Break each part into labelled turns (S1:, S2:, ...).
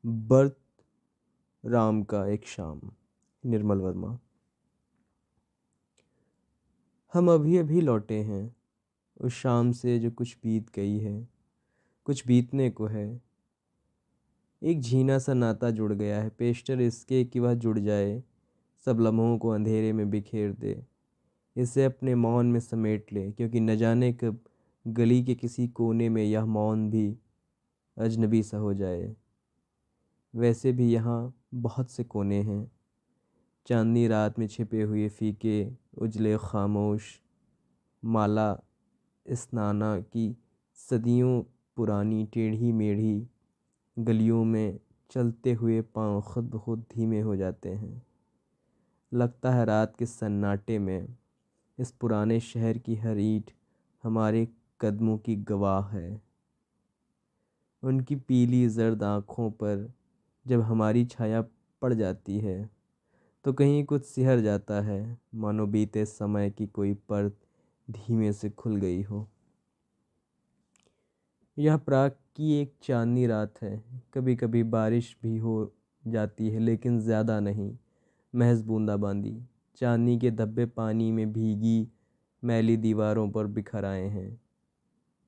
S1: Birth Ram का एक शाम। निर्मल वर्मा। हम अभी अभी लौटे हैं उस शाम से जो कुछ बीत गई है, कुछ बीतने को है। एक झीना सा नाता जुड़ गया है, पेशटर इसके कि वह जुड़ जाए, सब लम्हों को अंधेरे में बिखेर दे, इसे अपने मौन में समेट ले, क्योंकि न जाने कब गली के किसी कोने में यह मौन भी अजनबी सा हो जाए। वैसे भी यहाँ बहुत से कोने हैं, चांदनी रात में छिपे हुए फीके उजले खामोश माला स्नाना की सदियों पुरानी टेढ़ी मेढ़ी गलियों में चलते हुए पांव खुद ब खुद धीमे हो जाते हैं। लगता है रात के सन्नाटे में इस पुराने शहर की हर ईंट हमारे कदमों की गवाह है। उनकी पीली जर्द आँखों पर जब हमारी छाया पड़ जाती है तो कहीं कुछ सिहर जाता है, मानो बीते समय की कोई परत धीमे से खुल गई हो। यह प्राग की एक चांदनी रात है। कभी कभी बारिश भी हो जाती है, लेकिन ज़्यादा नहीं, महज बूंदाबांदी। चांदनी के धब्बे पानी में भीगी मैली दीवारों पर बिखर आए हैं।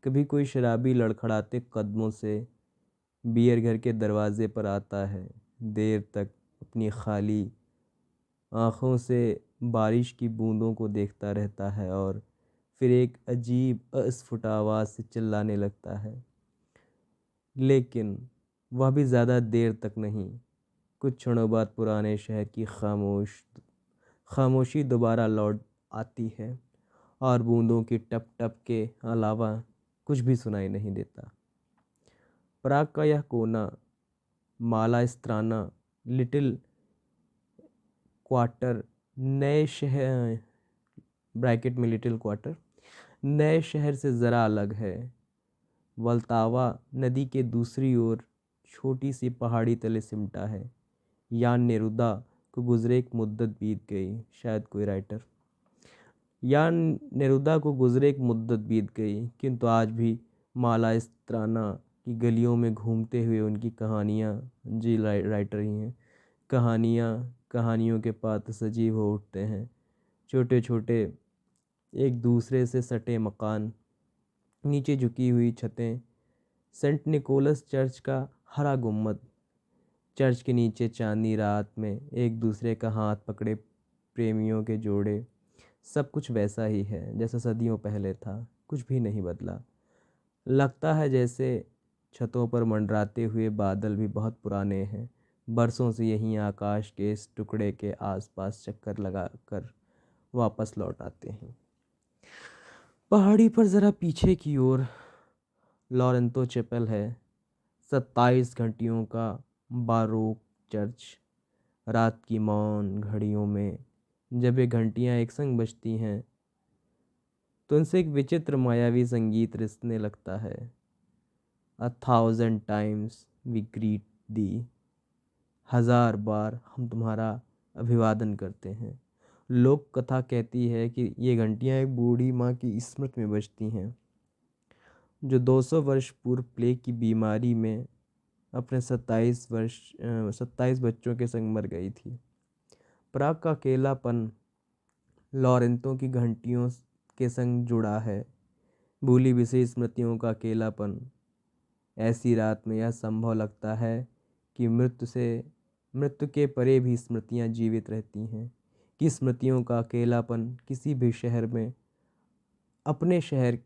S1: कभी कोई शराबी लड़खड़ाते कदमों से बियर घर के दरवाजे पर आता है, देर तक अपनी खाली आँखों से बारिश की बूंदों को देखता रहता है और फिर एक अजीब अस्फुट आवाज़ से चिल्लाने लगता है। लेकिन वह भी ज़्यादा देर तक नहीं। कुछ क्षणों बाद पुराने शहर की खामोशी दोबारा लौट आती है और बूंदों की टप टप के अलावा कुछ भी सुनाई नहीं देता। प्राग का यह कोना, माला स्त्राना लिटिल क्वार्टर, नए शहर ब्रैकेट में लिटिल क्वार्टर नए शहर से ज़रा अलग है। वल्तावा नदी के दूसरी ओर छोटी सी पहाड़ी तले सिमटा है। यान नेरुदा को गुजरे एक मुद्दत बीत गई। शायद कोई राइटर। यान नेरुदा को गुजरे एक मुद्दत बीत गई, किंतु आज भी माला स्त्राना की गलियों में घूमते हुए उनकी कहानियाँ, जी राइटर ही हैं, कहानियों के पात्र सजीव हो उठते हैं। छोटे छोटे एक दूसरे से सटे मकान, नीचे झुकी हुई छतें, सेंट निकोलस चर्च का हरा गुम्बद, चर्च के नीचे चांदनी रात में एक दूसरे का हाथ पकड़े प्रेमियों के जोड़े। सब कुछ वैसा ही है जैसा सदियों पहले था, कुछ भी नहीं बदला। लगता है जैसे छतों पर मंडराते हुए बादल भी बहुत पुराने हैं, बरसों से यहीं आकाश के इस टुकड़े के आसपास चक्कर लगा कर वापस लौट आते हैं। पहाड़ी पर ज़रा पीछे की ओर लॉरेंतो चैपल है, 27 घंटियों का बारोक चर्च। रात की मौन घड़ियों में जब ये घंटियां एक संग बजती हैं तो उनसे एक विचित्र मायावी संगीत रिसने लगता है। 1,000 times we greet thee, 1000 बार हम तुम्हारा अभिवादन करते हैं। लोक कथा कहती है कि ये घंटियां एक बूढ़ी माँ की स्मृति में बजती हैं, जो 200 वर्ष पूर्व प्लेग की बीमारी में अपने 27 बच्चों के संग मर गई थी। प्राग का अकेलापन लॉरेंतो की घंटियों के संग जुड़ा है। भूली बिसरी स्मृतियों का अकेलापन। ऐसी रात में यह संभव लगता है कि मृत्यु के परे भी स्मृतियां जीवित रहती हैं, कि स्मृतियों का अकेलापन किसी भी शहर में अपने शहर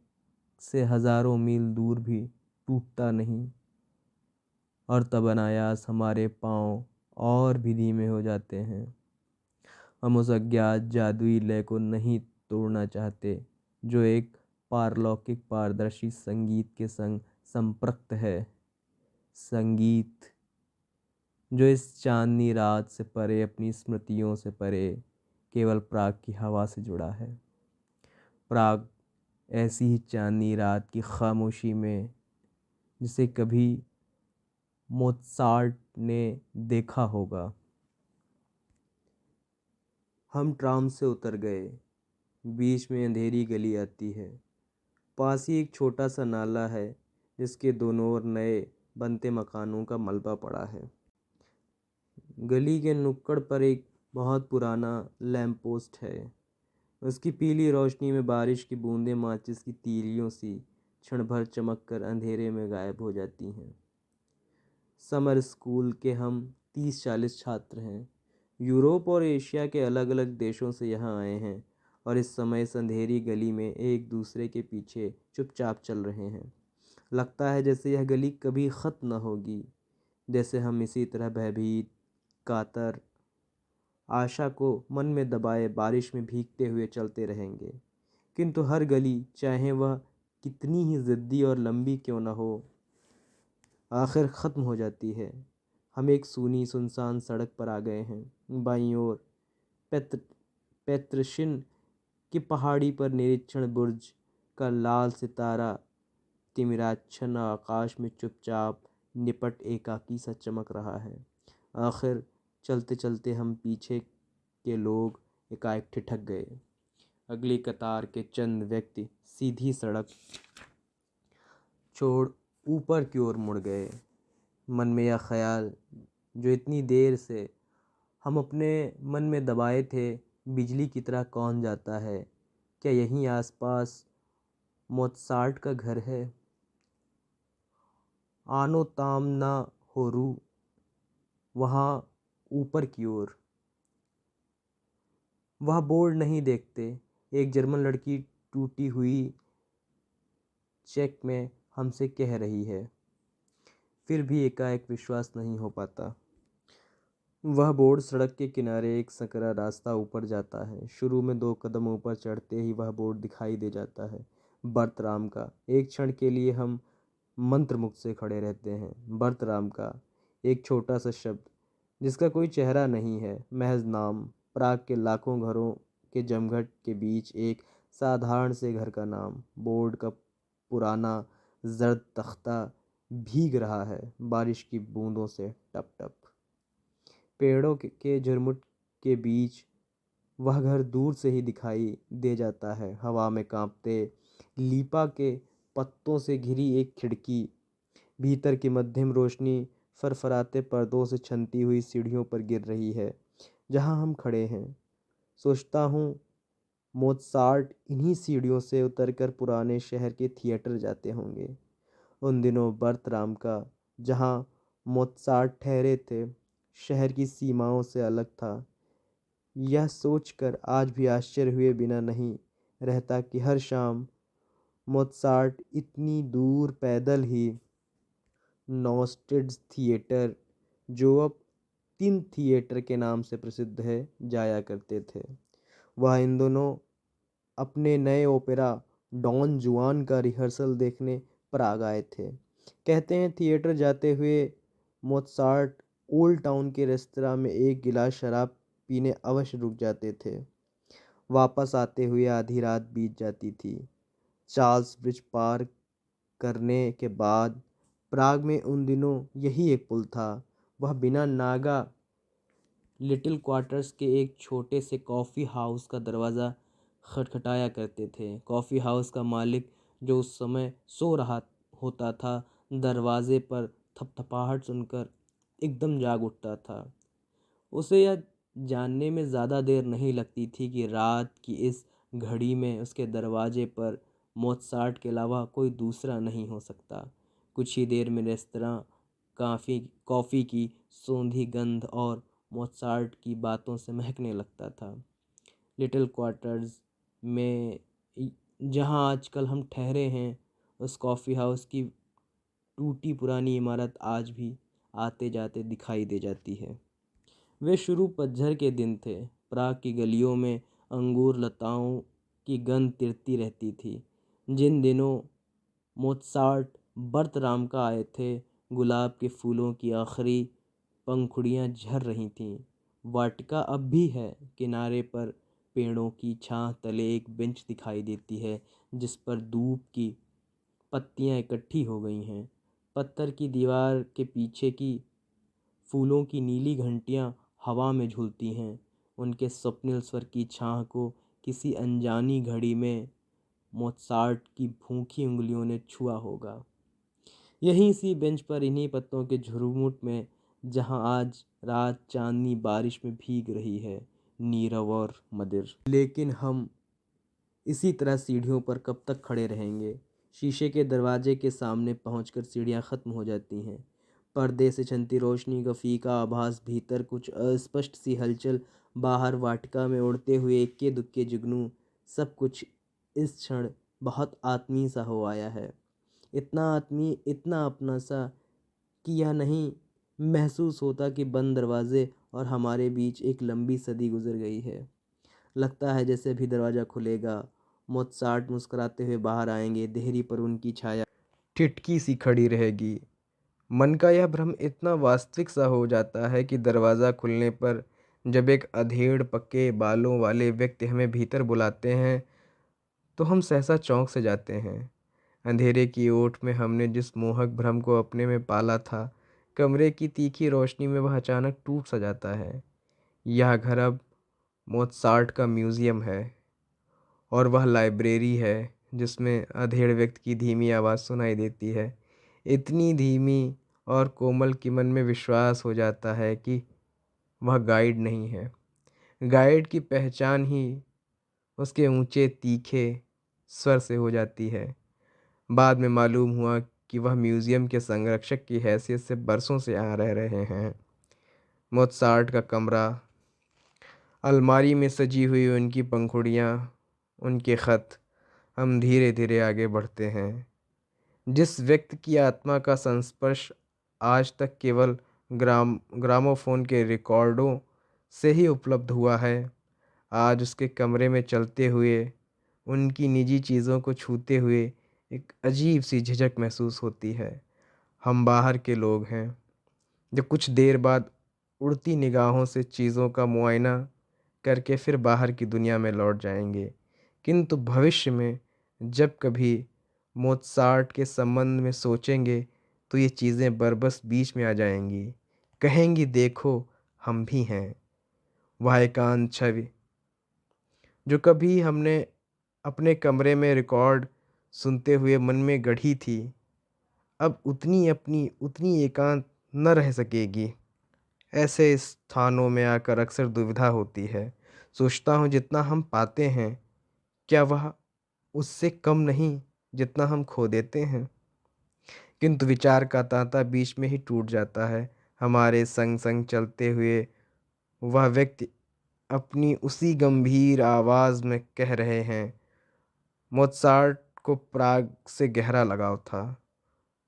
S1: से हजारों मील दूर भी टूटता नहीं, और तब अनायास हमारे पांव और भी धीमे हो जाते हैं। हम उस अज्ञात जादुई लय को नहीं तोड़ना चाहते जो एक पारलौकिक पारदर्शी संगीत के संग संपृक्त है। संगीत जो इस चांदनी रात से परे, अपनी स्मृतियों से परे, केवल प्राग की हवा से जुड़ा है। प्राग ऐसी ही चांदनी रात की खामोशी में जिसे कभी मोत्सार्ट ने देखा होगा। हम ट्राम से उतर गए। बीच में अंधेरी गली आती है। पास ही एक छोटा सा नाला है जिसके दोनों ओर नए बनते मकानों का मलबा पड़ा है। गली के नुक्कड़ पर एक बहुत पुराना लैंप पोस्ट है। उसकी पीली रोशनी में बारिश की बूंदें माचिस की तीलियों सी क्षण भर चमक कर अंधेरे में गायब हो जाती हैं। समर स्कूल के हम 30-40 छात्र हैं। यूरोप और एशिया के अलग अलग देशों से यहाँ आए हैं और इस समय इस अंधेरी गली में एक दूसरे के पीछे चुपचाप चल रहे हैं। लगता है जैसे यह गली कभी ख़त्म न होगी, जैसे हम इसी तरह भयभीत, कातर, आशा को मन में दबाए बारिश में भीगते हुए चलते रहेंगे। किंतु हर गली, चाहे वह कितनी ही ज़िद्दी और लंबी क्यों न हो, आखिर ख़त्म हो जाती है। हम एक सूनी सुनसान सड़क पर आ गए हैं। बाईं ओर पेत्रशिन की पहाड़ी पर निरीक्षण बुर्ज का लाल सितारा तिमिराच्छन्न आकाश में चुपचाप निपट एकाकी सा चमक रहा है। आखिर चलते चलते हम पीछे के लोग एकाएक ठिठक गए। अगली कतार के चंद व्यक्ति सीधी सड़क छोड़ ऊपर की ओर मुड़ गए। मन में यह ख्याल जो इतनी देर से हम अपने मन में दबाए थे, बिजली की तरह कौन जाता है? क्या यहीं आसपास मोत्सार्ट का घर है? आनो तामना होरू वहाँ ऊपर की ओर। वह बोर्ड नहीं देखते। एक जर्मन लड़की टूटी हुई चेक में हमसे कह रही है। फिर भी एकाएक विश्वास नहीं हो पाता। वह बोर्ड सड़क के किनारे एक संकरा रास्ता ऊपर जाता है। शुरू में 2 कदम ऊपर चढ़ते ही वह बोर्ड दिखाई दे जाता है, बर्तराम का। एक क्षण के लिए हम मंत्रमुग्ध से खड़े रहते हैं। बर्तराम का एक छोटा सा शब्द, जिसका कोई चेहरा नहीं है, महज नाम। प्राग के लाखों घरों के जमघट के बीच एक साधारण से घर का नाम। बोर्ड का पुराना जर्द तख्ता भीग रहा है बारिश की बूंदों से टप टप। पेड़ों के झुरमुट के बीच वह घर दूर से ही दिखाई दे जाता है। हवा में कांपते लीपा के पत्तों से घिरी एक खिड़की, भीतर की मध्यम रोशनी फरफराते पर्दों से छनती हुई सीढ़ियों पर गिर रही है जहां हम खड़े हैं। सोचता हूँ मोत्सार्ट इन्हीं सीढ़ियों से उतरकर पुराने शहर के थिएटर जाते होंगे। उन दिनों बर्तराम का, जहाँ मोत्सार्ट ठहरे थे, शहर की सीमाओं से अलग था। यह सोचकर आज भी आश्चर्य हुए बिना नहीं रहता कि हर शाम मोत्सार्ट इतनी दूर पैदल ही नॉस्टेड्स थिएटर, जो अब तीन थिएटर के नाम से प्रसिद्ध है, जाया करते थे। वह इन दोनों अपने नए ओपेरा डॉन जुआन का रिहर्सल देखने प्राग आए थे। कहते हैं थिएटर जाते हुए मोत्सार्ट ओल्ड टाउन के रेस्तरां में एक गिलास शराब पीने अवश्य रुक जाते थे। वापस आते हुए आधी रात बीत जाती थी। चार्ल्स ब्रिज पार करने के बाद प्राग में उन दिनों यही एक पुल था। वह बिना नागा लिटिल क्वार्टर्स के एक छोटे से कॉफ़ी हाउस का दरवाज़ा खटखटाया करते थे। कॉफ़ी हाउस का मालिक, जो उस समय सो रहा होता था, दरवाजे पर थपथपाहट सुनकर एकदम जाग उठता था। उसे यह जानने में ज़्यादा देर नहीं लगती थी कि रात की इस घड़ी में उसके दरवाजे पर मोत्सार्ट के अलावा कोई दूसरा नहीं हो सकता। कुछ ही देर में रेस्तरां कॉफ़ी की सोंधी गंध और मोत्सार्ट की बातों से महकने लगता था। लिटिल क्वार्टर्स में, जहां आजकल हम ठहरे हैं, उस कॉफ़ी हाउस की टूटी पुरानी इमारत आज भी आते जाते दिखाई दे जाती है। वे शुरू पतझड़ के दिन थे। प्राग की गलियों में अंगूर लताओं की गंध तिरती रहती थी। जिन दिनों मोत्सार्ट बर्तराम का आए थे, गुलाब के फूलों की आखिरी पंखुड़ियाँ झर रही थीं। वाटिका अब भी है। किनारे पर पेड़ों की छां तले एक बेंच दिखाई देती है, जिस पर दूब की पत्तियां इकट्ठी हो गई हैं। पत्थर की दीवार के पीछे की फूलों की नीली घंटियां हवा में झूलती हैं। उनके स्वप्निल स्वर की छाह को किसी अनजानी घड़ी में मोत्सार्ट की भूखी उंगलियों ने छुआ होगा। यहीं सी बेंच पर, इन्हीं पत्तों के झुरमुट में जहाँ आज रात चांदनी बारिश में भीग रही है, नीरव और मदिर। लेकिन हम इसी तरह सीढ़ियों पर कब तक खड़े रहेंगे? शीशे के दरवाजे के सामने पहुंचकर सीढ़ियां खत्म हो जाती हैं। पर्दे से छनती रोशनी का फीका आभास, भीतर कुछ अस्पष्ट सी हलचल, बाहर वाटिका में उड़ते हुए इक्के दुक्के जुगनू, सब कुछ इस क्षण बहुत आत्मीय सा हो आया है। इतना आत्मीय, इतना अपना सा कि यह नहीं महसूस होता कि बंद दरवाजे और हमारे बीच एक लंबी सदी गुजर गई है। लगता है जैसे अभी दरवाज़ा खुलेगा, मोत्सार्ट मुस्कुराते हुए बाहर आएंगे, देहरी पर उनकी छाया ठिठकी सी खड़ी रहेगी। मन का यह भ्रम इतना वास्तविक सा हो जाता है कि दरवाज़ा खुलने पर जब एक अधेड़ पक्के बालों वाले व्यक्ति हमें भीतर बुलाते हैं तो हम सहसा चौंक से जाते हैं। अंधेरे की ओट में हमने जिस मोहक भ्रम को अपने में पाला था, कमरे की तीखी रोशनी में वह अचानक टूट सा जाता है। यह घर अब मोत्सार्ट का म्यूज़ियम है और वह लाइब्रेरी है जिसमें अधेड़ व्यक्ति की धीमी आवाज़ सुनाई देती है, इतनी धीमी और कोमल कि मन में विश्वास हो जाता है कि वह गाइड नहीं है। गाइड की पहचान ही उसके ऊंचे तीखे स्वर से हो जाती है। बाद में मालूम हुआ कि वह म्यूज़ियम के संरक्षक की हैसियत से बरसों से यहाँ रह रहे हैं। मोत्सार्ट का कमरा, अलमारी में सजी हुई उनकी पंखुड़ियाँ, उनके खत। हम धीरे धीरे आगे बढ़ते हैं। जिस व्यक्ति की आत्मा का संस्पर्श आज तक केवल ग्रामोफोन के रिकॉर्डों से ही उपलब्ध हुआ है, आज उसके कमरे में चलते हुए, उनकी निजी चीज़ों को छूते हुए एक अजीब सी झिझक महसूस होती है। हम बाहर के लोग हैं जो कुछ देर बाद उड़ती निगाहों से चीज़ों का मुआयना करके फिर बाहर की दुनिया में लौट जाएंगे। किंतु भविष्य में जब कभी मोत्सार्ट के संबंध में सोचेंगे तो ये चीज़ें बरबस बीच में आ जाएंगी, कहेंगी देखो हम भी हैं। वह एकांत छवि जो कभी हमने अपने कमरे में रिकॉर्ड सुनते हुए मन में गढ़ी थी, अब उतनी एकांत न रह सकेगी। ऐसे स्थानों में आकर अक्सर दुविधा होती है। सोचता हूँ जितना हम पाते हैं, क्या वह उससे कम नहीं जितना हम खो देते हैं। किंतु विचार का तांता बीच में ही टूट जाता है। हमारे संग संग चलते हुए वह व्यक्ति अपनी उसी गंभीर आवाज़ में कह रहे हैं। मोत्सार्ट को प्राग से गहरा लगाव था।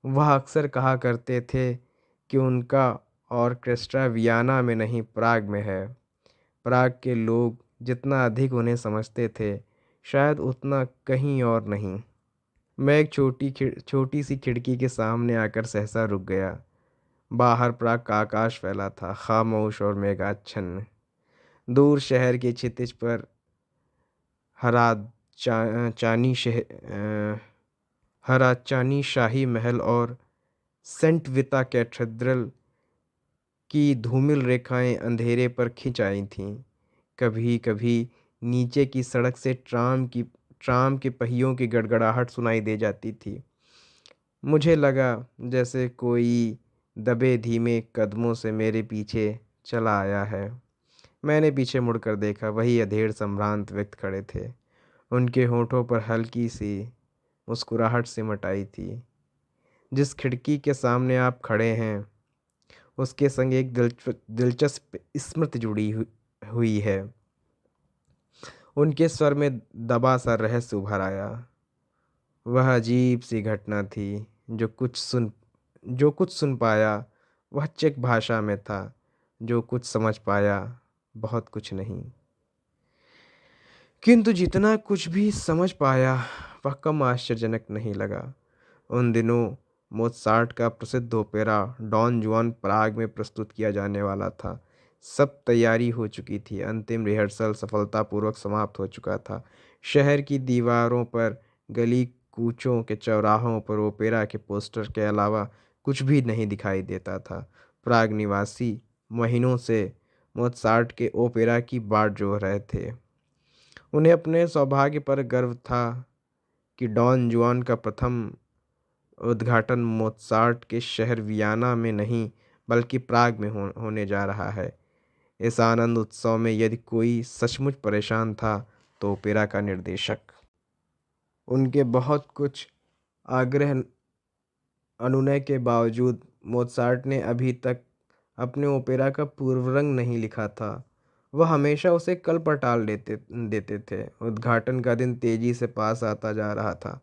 S1: वह अक्सर कहा करते थे कि उनका ऑर्केस्ट्रा वियना में नहीं प्राग में है। प्राग के लोग जितना अधिक उन्हें समझते थे, शायद उतना कहीं और नहीं। मैं एक छोटी सी खिड़की के सामने आकर सहसा रुक गया। बाहर प्राग का आकाश फैला था, खामोश और मेघाच्छन्न। दूर शहर के क्षितिज पर हरा चानी हरा चानी शाही महल और सेंट विता कैथेड्रल की धूमिल रेखाएं अंधेरे पर खिंच आई थीं। कभी कभी नीचे की सड़क से ट्राम के पहियों की गड़गड़ाहट सुनाई दे जाती थी। मुझे लगा जैसे कोई दबे धीमे कदमों से मेरे पीछे चला आया है। मैंने पीछे मुड़कर देखा, वही अधेड़ संभ्रांत व्यक्ति खड़े थे। उनके होठों पर हल्की सी मुस्कुराहट सिमट आई थी। जिस खिड़की के सामने आप खड़े हैं उसके संग एक दिलचस्प स्मृति हुई है। उनके स्वर में दबा सा रहस्य उभर आया। वह अजीब सी घटना थी। जो कुछ सुन पाया वह चेक भाषा में था, जो कुछ समझ पाया बहुत कुछ नहीं। किंतु जितना कुछ भी समझ पाया वह कम आश्चर्यजनक नहीं लगा। उन दिनों मोत्सार्ट का प्रसिद्ध ओपेरा डॉन जुआन प्राग में प्रस्तुत किया जाने वाला था। सब तैयारी हो चुकी थी। अंतिम रिहर्सल सफलतापूर्वक समाप्त हो चुका था। शहर की दीवारों पर, गली कूचों के चौराहों पर ओपेरा के पोस्टर के अलावा कुछ भी नहीं दिखाई देता था। प्राग निवासी महीनों से मोत्सार्ट के ओपेरा की बाट जोह रहे थे। उन्हें अपने सौभाग्य पर गर्व था कि डॉन जुआन का प्रथम उद्घाटन मोत्सार्ट के शहर वियना में नहीं
S2: बल्कि प्राग में होने जा रहा है। इस आनंद उत्सव में यदि कोई सचमुच परेशान था तो ओपेरा का निर्देशक। उनके बहुत कुछ आग्रह अनुनय के बावजूद मोत्सार्ट ने अभी तक अपने ओपेरा का पूर्वरंग नहीं लिखा था। वह हमेशा उसे कल पर टाल देते देते थे। उद्घाटन का दिन तेजी से पास आता जा रहा था।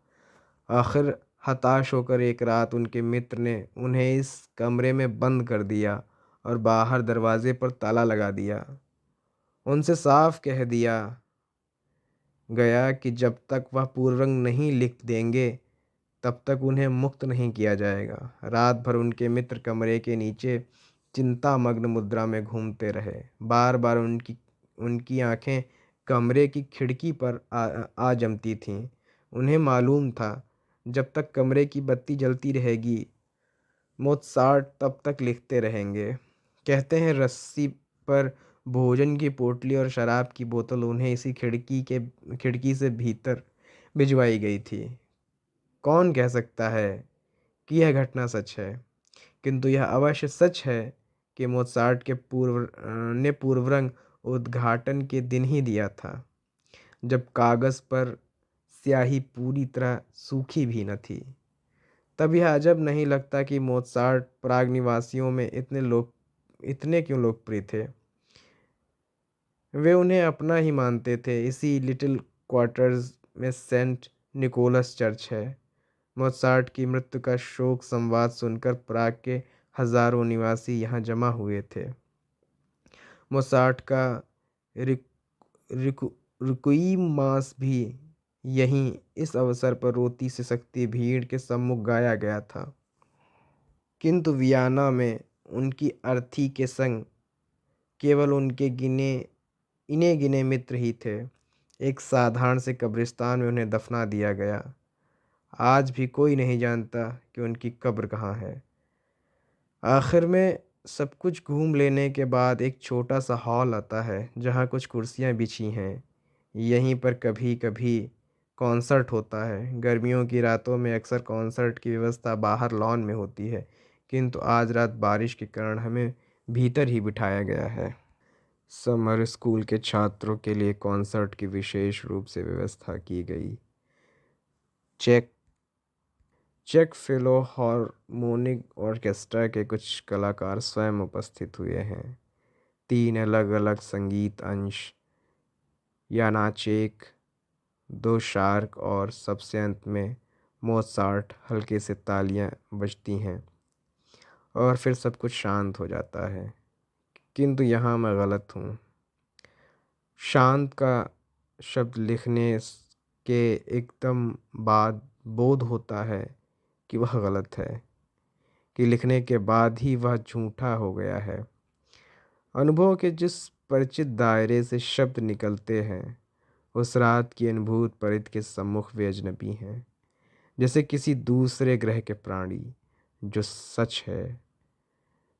S2: आखिर हताश होकर एक रात उनके मित्र ने उन्हें इस कमरे में बंद कर दिया और बाहर दरवाजे पर ताला लगा दिया। उनसे साफ कह दिया गया कि जब तक वह पूर्वरंग नहीं लिख देंगे तब तक उन्हें मुक्त नहीं किया जाएगा। रात भर उनके मित्र कमरे के नीचे चिंतामग्न मुद्रा में घूमते रहे। बार बार उनकी उनकी आंखें कमरे की खिड़की पर आ जमती थीं। उन्हें मालूम था जब तक कमरे की बत्ती जलती रहेगी मोत्सार्ट तब तक लिखते रहेंगे। कहते हैं रस्सी पर भोजन की पोटली और शराब की बोतल उन्हें इसी खिड़की से भीतर भिजवाई गई थी। कौन कह सकता है कि यह घटना सच है, किंतु यह अवश्य सच है कि मोत्सार्ट के पूर्वरंग उद्घाटन के दिन ही दिया था, जब कागज पर स्याही पूरी तरह सूखी भी न थी। तब यह अजब नहीं लगता कि मोत्सार्ट प्राग निवासियों में इतने क्यों लोकप्रिय थे। वे उन्हें अपना ही मानते थे। इसी लिटिल क्वार्टर्स में सेंट निकोलस चर्च है। मोत्सार्ट की मृत्यु का शोक संवाद सुनकर प्राग के हजारों निवासी यहाँ जमा हुए थे। मोत्सार्ट का रिक, रिक, रिक्विएम मास भी यहीं इस अवसर पर रोती सिसकती भीड़ के सम्मुख गाया गया था। किंतु वियना में उनकी अर्थी के संग केवल उनके इने गिने मित्र ही थे। एक साधारण से कब्रिस्तान में उन्हें दफना दिया गया। आज भी कोई नहीं जानता कि उनकी कब्र कहाँ है। आखिर में सब कुछ घूम लेने के बाद एक छोटा सा हॉल आता है जहाँ कुछ कुर्सियाँ बिछी हैं। यहीं पर कभी कभी कॉन्सर्ट होता है। गर्मियों की रातों में अक्सर कॉन्सर्ट की व्यवस्था बाहर लॉन में होती है, किंतु आज रात बारिश के कारण हमें भीतर ही बिठाया गया है। समर स्कूल के छात्रों के लिए कॉन्सर्ट की विशेष रूप से व्यवस्था की गई। चेक चेक फिलोहार्मोनिक ऑर्केस्ट्रा के कुछ कलाकार स्वयं उपस्थित हुए हैं। 3 अलग अलग संगीत अंश, यानाचेक, 2 शार्क और सबसे अंत में मोत्सार्ट। हल्के से तालियां बजती हैं और फिर सब कुछ शांत हो जाता है। किंतु यहाँ मैं गलत हूँ। शांत का शब्द लिखने के एकदम बाद बोध होता है कि वह गलत है, कि लिखने के बाद ही वह झूठा हो गया है। अनुभव के जिस परिचित दायरे से शब्द निकलते हैं, उस रात की अनुभूत परित के सम्मुख वे अजनबी हैं, जैसे किसी दूसरे ग्रह के प्राणी। जो सच है,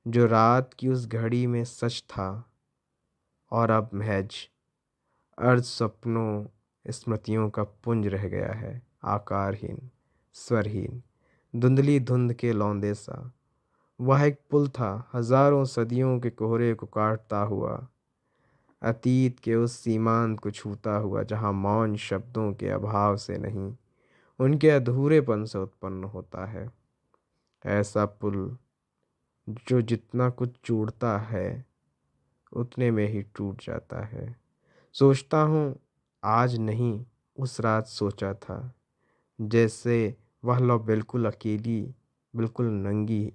S2: जो रात की उस घड़ी में सच था और अब महज अर्ध स्वप्नों स्मृतियों का पुंज रह गया है, आकारहीन, स्वरहीन, धुंधली धुंध के लौंदे सा। वह एक पुल था, हजारों सदियों के कोहरे को काटता हुआ, अतीत के उस सीमांत को छूता हुआ जहाँ मौन शब्दों के अभाव से नहीं, उनके अधूरेपन से उत्पन्न होता है। ऐसा पुल जो जितना कुछ जोड़ता है उतने में ही टूट जाता है। सोचता हूँ आज नहीं, उस रात सोचा था, जैसे वह लौ बिल्कुल अकेली, बिल्कुल नंगी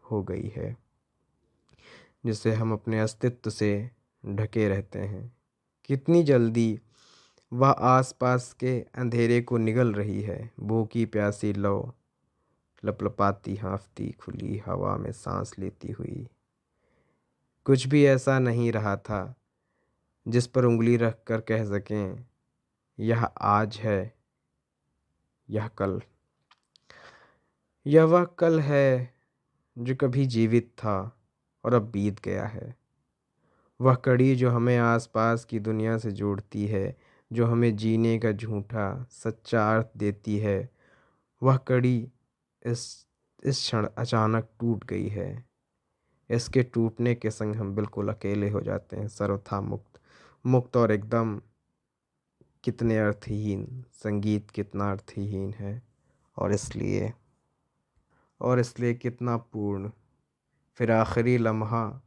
S2: हो गई है, जिसे हम अपने अस्तित्व से ढके रहते हैं। कितनी जल्दी वह आसपास के अंधेरे को निगल रही है। भूखी प्यासी लौ लपलपाती, हाँफती, खुली हवा में सांस लेती हुई। कुछ भी ऐसा नहीं रहा था जिस पर उंगली रख कर कह सकें यह आज है, यह कल। यह वह कल है जो कभी जीवित था और अब बीत गया है। वह कड़ी जो हमें आसपास की दुनिया से जोड़ती है, जो हमें जीने का झूठा सच्चा अर्थ देती है, वह कड़ी इस क्षण अचानक टूट गई है। इसके टूटने के संग हम बिल्कुल अकेले हो जाते हैं, सर्वथा मुक्त मुक्त और एकदम। कितने अर्थहीन संगीत, कितना अर्थहीन है, और इसलिए कितना पूर्ण। फिर आखिरी लम्हा,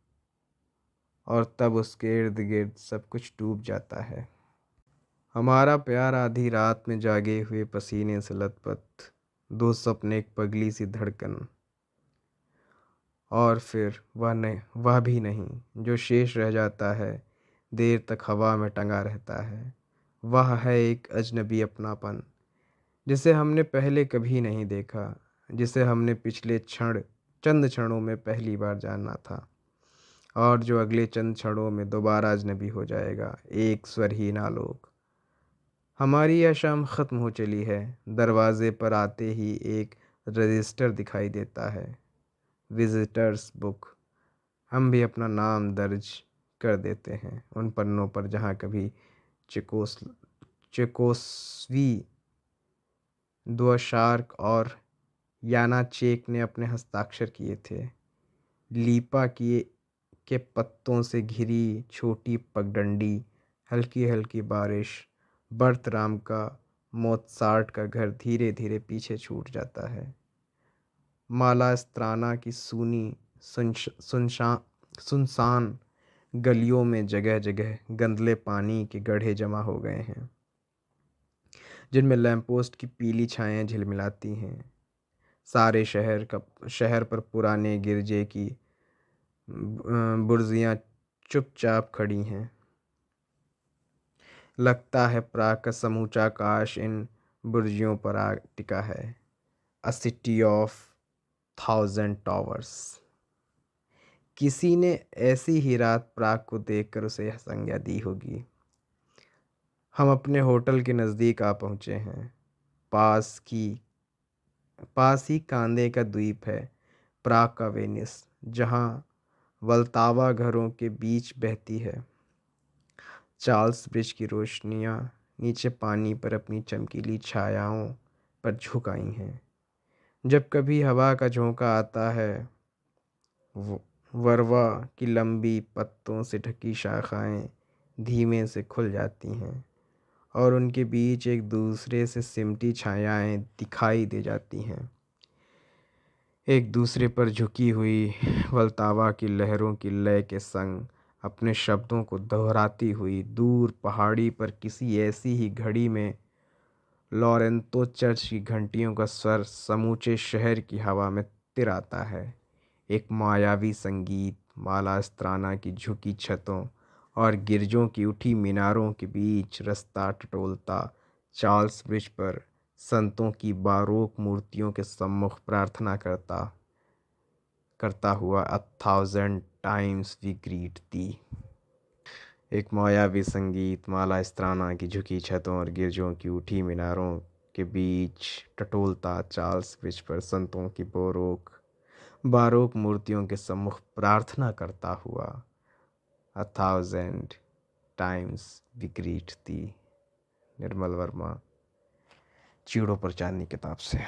S2: और तब उसके इर्द गिर्द सब कुछ डूब जाता है। हमारा प्यार आधी रात में जागे हुए पसीने से लथपथ, दो सपने, एक पगली सी धड़कन, और फिर वह भी नहीं। जो शेष रह जाता है देर तक हवा में टंगा रहता है, वह है एक अजनबी अपनापन, जिसे हमने पहले कभी नहीं देखा, जिसे हमने पिछले चंद क्षणों में पहली बार जाना था, और जो अगले चंद क्षणों में दोबारा अजनबी हो जाएगा, एक स्वरहीन आलोक। हमारी यह शाम ख़त्म हो चली है। दरवाजे पर आते ही एक रजिस्टर दिखाई देता है, विजिटर्स बुक। हम भी अपना नाम दर्ज कर देते हैं उन पन्नों पर जहाँ कभी चेकोस्वी, द्वशार्क और यानाचेक ने अपने हस्ताक्षर किए थे। लीपा के पत्तों से घिरी छोटी पगडंडी, हल्की हल्की बारिश, बर्तराम का मोत्सार्ट का घर धीरे धीरे पीछे छूट जाता है। माला स्त्राना की सुनसान गलियों में जगह जगह गंदले पानी के गड्ढे जमा हो गए हैं, जिनमें लैंपपोस्ट की पीली छायाएं झिलमिलाती हैं। सारे शहर पर पुराने गिरजे की बुर्जियां चुपचाप खड़ी हैं। लगता है प्राग का समूचा आकाश इन बुर्जियों पर आ टिका है। अ सिटी ऑफ 1000 टावर्स। किसी ने ऐसी ही रात प्राग को देखकर उसे यह संज्ञा दी होगी। हम अपने होटल के नज़दीक आ पहुँचे हैं। पास ही कांदे का द्वीप है, प्राग का वेनिस, जहाँ वल्तावा घरों के बीच बहती है। चार्ल्स ब्रिज की रोशनियाँ नीचे पानी पर अपनी चमकीली छायाओं पर झुक आई हैं। जब कभी हवा का झोंका आता है, वरवा की लंबी पत्तों से ढकी शाखाएं धीमे से खुल जाती हैं, और उनके बीच एक दूसरे से सिमटी छायाएं दिखाई दे जाती हैं। एक दूसरे पर झुकी हुई वल्तावा की लहरों की लय के संग अपने शब्दों को दोहराती हुई दूर पहाड़ी पर किसी ऐसी ही घड़ी में लॉरेंतो चर्च की घंटियों का स्वर समूचे शहर की हवा में तिराता है। एक मायावी संगीत, माला स्त्राना की झुकी छतों और गिरजों की उठी मीनारों के बीच रास्ता टटोलता, चार्ल्स ब्रिज पर संतों की बारोक मूर्तियों के सम्मुख प्रार्थना करता हुआ 1000 टाइम्स वी ग्रीट दी। एक मायावी संगीत, माला स्त्राना की झुकी छतों और गिरजों की उठी मीनारों के बीच टटोलता, चार्ल्स ब्रिज पर संतों की बारोक मूर्तियों के सम्मुख प्रार्थना करता हुआ 1000 टाइम्स वी ग्रीट दी। निर्मल वर्मा, चीड़ों पर चांदनी किताब से।